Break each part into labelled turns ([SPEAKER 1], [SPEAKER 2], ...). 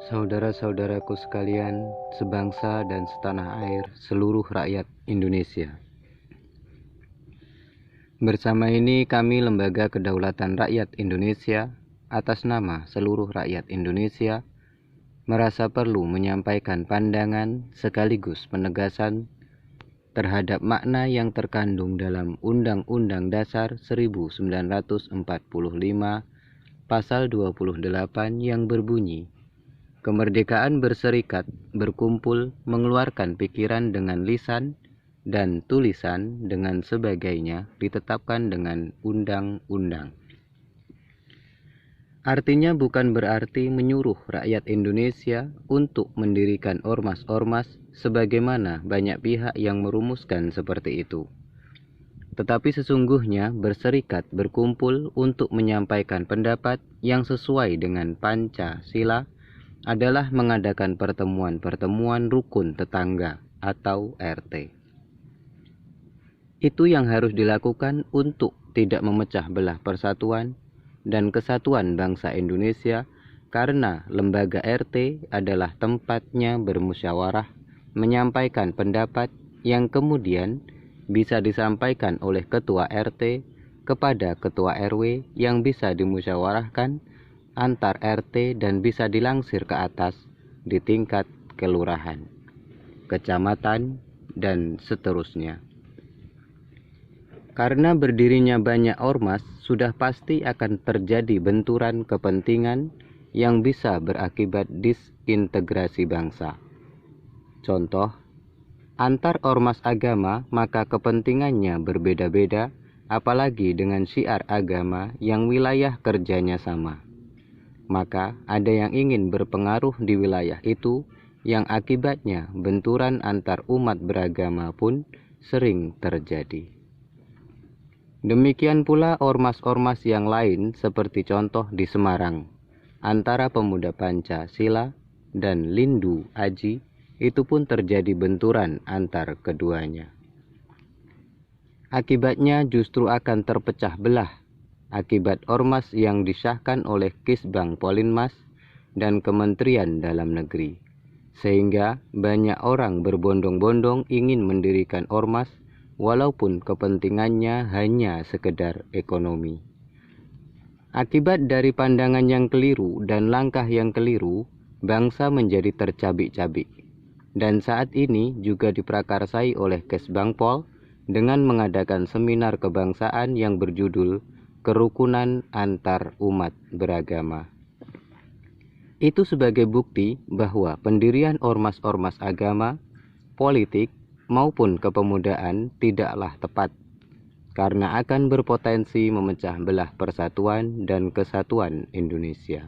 [SPEAKER 1] Saudara-saudaraku sekalian, sebangsa dan setanah air, seluruh rakyat Indonesia. Bersama ini kami Lembaga Kedaulatan Rakyat Indonesia, atas nama seluruh rakyat Indonesia, merasa perlu menyampaikan pandangan sekaligus penegasan terhadap makna yang terkandung dalam Undang-Undang Dasar 1945 Pasal 28 yang berbunyi, kemerdekaan berserikat, berkumpul, mengeluarkan pikiran dengan lisan dan tulisan dengan sebagainya ditetapkan dengan undang-undang. Artinya bukan berarti menyuruh rakyat Indonesia untuk mendirikan ormas-ormas sebagaimana banyak pihak yang merumuskan seperti itu. Tetapi sesungguhnya berserikat, berkumpul untuk menyampaikan pendapat yang sesuai dengan Pancasila adalah mengadakan pertemuan-pertemuan rukun tetangga atau RT. Itu yang harus dilakukan untuk tidak memecah belah persatuan dan kesatuan bangsa Indonesia, karena lembaga RT adalah tempatnya bermusyawarah, menyampaikan pendapat yang kemudian bisa disampaikan oleh ketua RT kepada ketua RW yang bisa dimusyawarahkan antar RT dan bisa dilangsir ke atas di tingkat kelurahan, kecamatan, dan seterusnya. Karena berdirinya banyak ormas, sudah pasti akan terjadi benturan kepentingan yang bisa berakibat disintegrasi bangsa. Contoh, antar ormas agama maka kepentingannya berbeda-beda, apalagi dengan syiar agama yang wilayah kerjanya sama. Maka ada yang ingin berpengaruh di wilayah itu, yang akibatnya benturan antar umat beragama pun sering terjadi. Demikian pula ormas-ormas yang lain, seperti contoh di Semarang, antara pemuda Pancasila dan Lindu Aji, itu pun terjadi benturan antar keduanya. Akibatnya justru akan terpecah belah akibat ormas yang disahkan oleh Kisbang Polinmas dan Kementerian Dalam Negeri, sehingga banyak orang berbondong-bondong ingin mendirikan ormas walaupun kepentingannya hanya sekedar ekonomi. Akibat dari pandangan yang keliru dan langkah yang keliru, bangsa menjadi tercabik-cabik, dan saat ini juga diprakarsai oleh Kesbangpol dengan mengadakan seminar kebangsaan yang berjudul Kerukunan Antar Umat Beragama. Itu sebagai bukti bahwa pendirian ormas-ormas agama, politik, maupun kepemudaan tidaklah tepat, karena akan berpotensi memecah belah persatuan dan kesatuan Indonesia.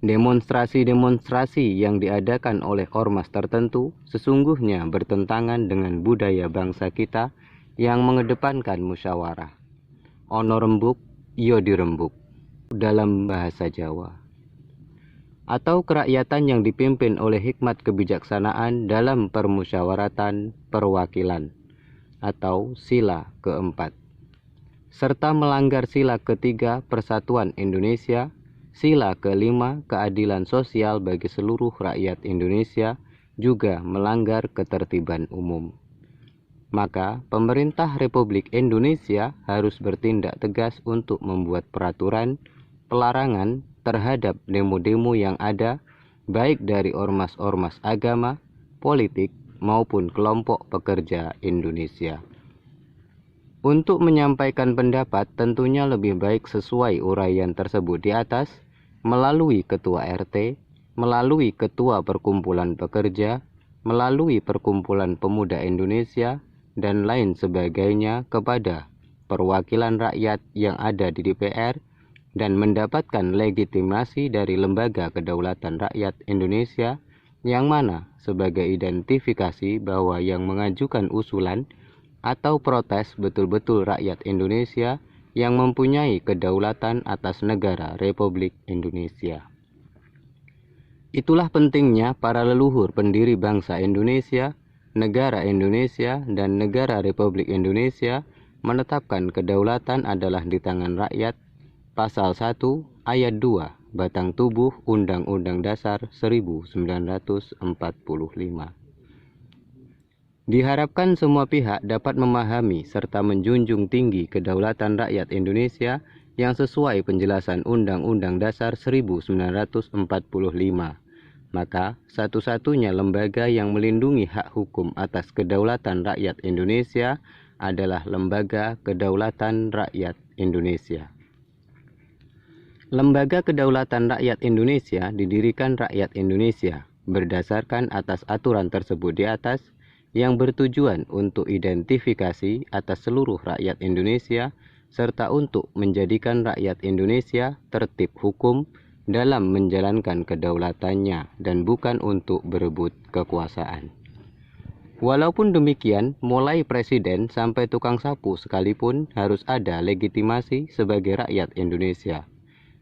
[SPEAKER 1] Demonstrasi-demonstrasi yang diadakan oleh ormas tertentu sesungguhnya bertentangan dengan budaya bangsa kita yang mengedepankan musyawarah. Ono rembuk, yo dirembuk, dalam bahasa Jawa. Atau kerakyatan yang dipimpin oleh hikmat kebijaksanaan dalam permusyawaratan perwakilan, atau sila keempat, serta melanggar sila ketiga persatuan Indonesia, sila kelima keadilan sosial bagi seluruh rakyat Indonesia, juga melanggar ketertiban umum. Maka pemerintah Republik Indonesia harus bertindak tegas untuk membuat peraturan pelarangan terhadap demo-demo yang ada, baik dari ormas-ormas agama, politik, maupun kelompok pekerja Indonesia. Untuk menyampaikan pendapat tentunya lebih baik sesuai uraian tersebut di atas, melalui ketua RT, melalui ketua perkumpulan pekerja, melalui perkumpulan pemuda Indonesia, dan lain sebagainya kepada perwakilan rakyat yang ada di DPR, dan mendapatkan legitimasi dari Lembaga Kedaulatan Rakyat Indonesia, yang mana sebagai identifikasi bahwa yang mengajukan usulan atau protes betul-betul rakyat Indonesia yang mempunyai kedaulatan atas negara Republik Indonesia. Itulah pentingnya para leluhur pendiri bangsa Indonesia, negara Indonesia, dan negara Republik Indonesia menetapkan kedaulatan adalah di tangan rakyat, Pasal 1 Ayat 2 Batang Tubuh Undang-Undang Dasar 1945. Diharapkan semua pihak dapat memahami serta menjunjung tinggi kedaulatan rakyat Indonesia yang sesuai penjelasan Undang-Undang Dasar 1945. Maka, satu-satunya lembaga yang melindungi hak hukum atas kedaulatan rakyat Indonesia adalah Lembaga Kedaulatan Rakyat Indonesia. Lembaga Kedaulatan Rakyat Indonesia didirikan rakyat Indonesia berdasarkan atas aturan tersebut di atas yang bertujuan untuk identifikasi atas seluruh rakyat Indonesia serta untuk menjadikan rakyat Indonesia tertib hukum dalam menjalankan kedaulatannya dan bukan untuk berebut kekuasaan. Walaupun demikian, mulai presiden sampai tukang sapu sekalipun harus ada legitimasi sebagai rakyat Indonesia.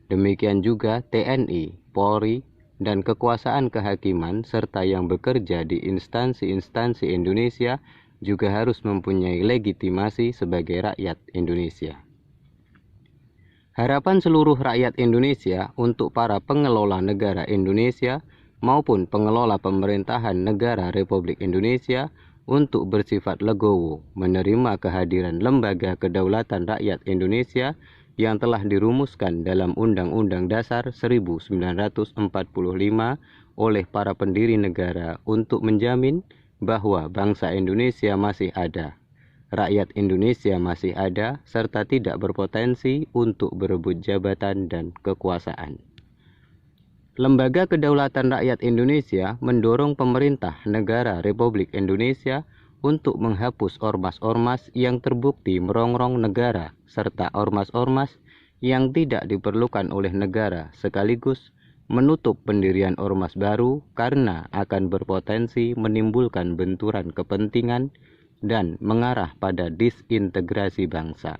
[SPEAKER 1] Demikian juga TNI, Polri, dan kekuasaan kehakiman serta yang bekerja di instansi-instansi Indonesia juga harus mempunyai legitimasi sebagai rakyat Indonesia. Harapan seluruh rakyat Indonesia untuk para pengelola negara Indonesia maupun pengelola pemerintahan negara Republik Indonesia untuk bersifat legowo menerima kehadiran Lembaga Kedaulatan Rakyat Indonesia yang telah dirumuskan dalam Undang-Undang Dasar 1945 oleh para pendiri negara untuk menjamin bahwa bangsa Indonesia masih ada, rakyat Indonesia masih ada, serta tidak berpotensi untuk berebut jabatan dan kekuasaan. Lembaga Kedaulatan Rakyat Indonesia mendorong pemerintah negara Republik Indonesia untuk menghapus ormas-ormas yang terbukti merongrong negara serta ormas-ormas yang tidak diperlukan oleh negara, sekaligus menutup pendirian ormas baru karena akan berpotensi menimbulkan benturan kepentingan dan mengarah pada disintegrasi bangsa.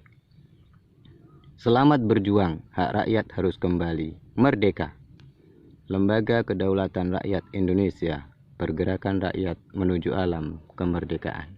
[SPEAKER 1] Selamat berjuang, hak rakyat harus kembali merdeka. Lembaga Kedaulatan Rakyat Indonesia, pergerakan rakyat menuju alam kemerdekaan.